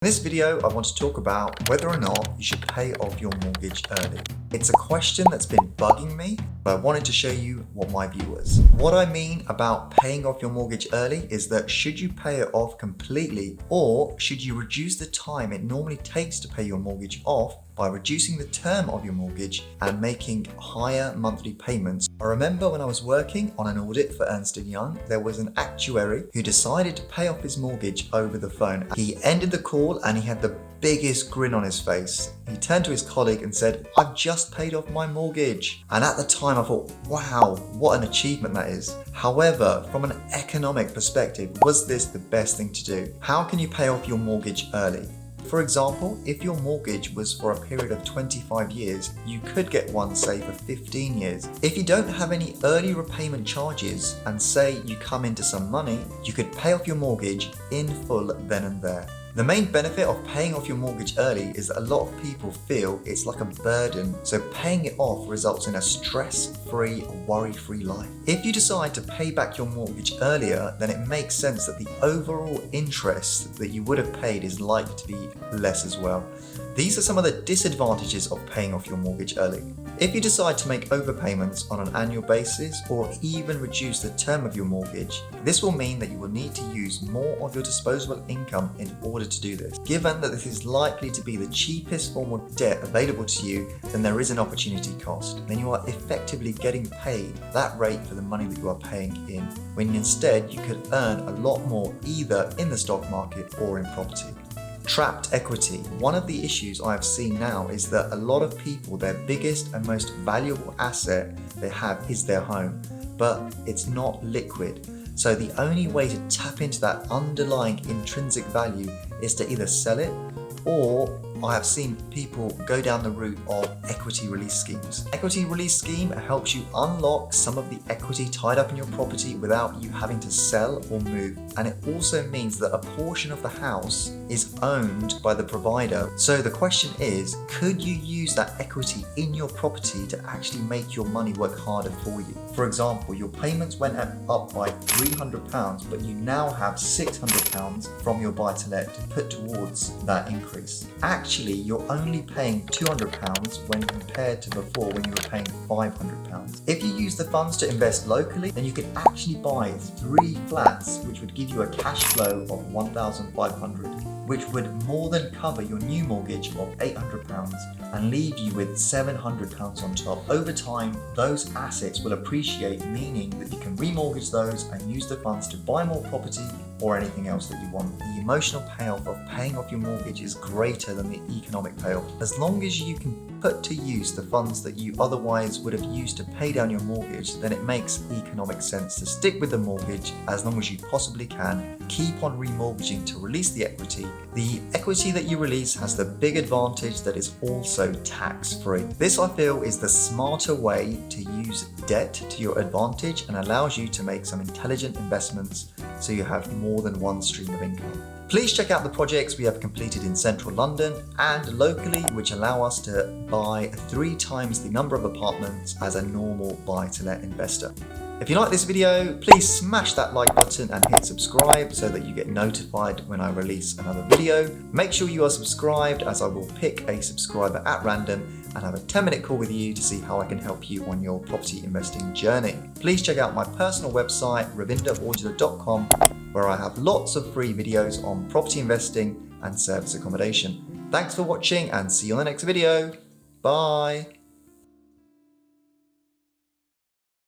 In this video, I want to talk about whether or not you should pay off your mortgage early. It's a question that's been bugging me, but I wanted to show you what my view was. What I mean about paying off your mortgage early is that should you pay it off completely, or should you reduce the time it normally takes to pay your mortgage off by reducing the term of your mortgage and making higher monthly payments. I remember when I was working on an audit for Ernst & Young, there was an actuary who decided to pay off his mortgage over the phone. He ended the call and he had the biggest grin on his face. He turned to his colleague and said, "I've just paid off my mortgage." And at the time I thought, wow, what an achievement that is. However, from an economic perspective, was this the best thing to do? How can you pay off your mortgage early? For example, if your mortgage was for a period of 25 years, you could get one, say, for 15 years. If you don't have any early repayment charges and say you come into some money, you could pay off your mortgage in full then and there. The main benefit of paying off your mortgage early is that a lot of people feel it's like a burden, so paying it off results in a stress-free, worry-free life. If you decide to pay back your mortgage earlier, then it makes sense that the overall interest that you would have paid is likely to be less as well. These are some of the disadvantages of paying off your mortgage early. If you decide to make overpayments on an annual basis or even reduce the term of your mortgage, this will mean that you will need to use more of your disposable income in order to do this. Given that this is likely to be the cheapest form of debt available to you, then there is an opportunity cost. Then you are effectively getting paid that rate for the money that you are paying in, when instead you could earn a lot more either in the stock market or in property. Trapped equity. One of the issues I've seen now is that a lot of people, their biggest and most valuable asset they have is their home, but it's not liquid. So the only way to tap into that underlying intrinsic value is to either sell it, or I have seen people go down the route of equity release schemes. Equity release scheme helps you unlock some of the equity tied up in your property without you having to sell or move. And it also means that a portion of the house is owned by the provider. So the question is, could you use that equity in your property to actually make your money work harder for you? For example, your payments went up by £300, but you now have £600 from your buy-to-let to put towards that increase. Actually, you're only paying £200 when compared to before when you were paying £500. If you use the funds to invest locally, then you could actually buy 3 flats, which would give you a cash flow of £1,500, which would more than cover your new mortgage of £800 and leave you with £700 on top. Over time, those assets will appreciate, meaning that you can remortgage those and use the funds to buy more property or anything else that you want. The emotional payoff of paying off your mortgage is greater than the economic payoff. As long as you can put to use the funds that you otherwise would have used to pay down your mortgage, then it makes economic sense to stick with the mortgage as long as you possibly can. Keep on remortgaging to release the equity. The equity that you release has the big advantage that is also tax-free. This, I feel, is the smarter way to use debt to your advantage and allows you to make some intelligent investments so you have more than one stream of income. Please check out the projects we have completed in central London and locally, which allow us to buy 3 times the number of apartments as a normal buy-to-let investor. If you like this video, please smash that like button and hit subscribe so that you get notified when I release another video. Make sure you are subscribed, as I will pick a subscriber at random and have a 10-minute call with you to see how I can help you on your property investing journey. Please check out my personal website, ravinderorjula.com, where I have lots of free videos on property investing and service accommodation. Thanks for watching and see you on the next video. Bye.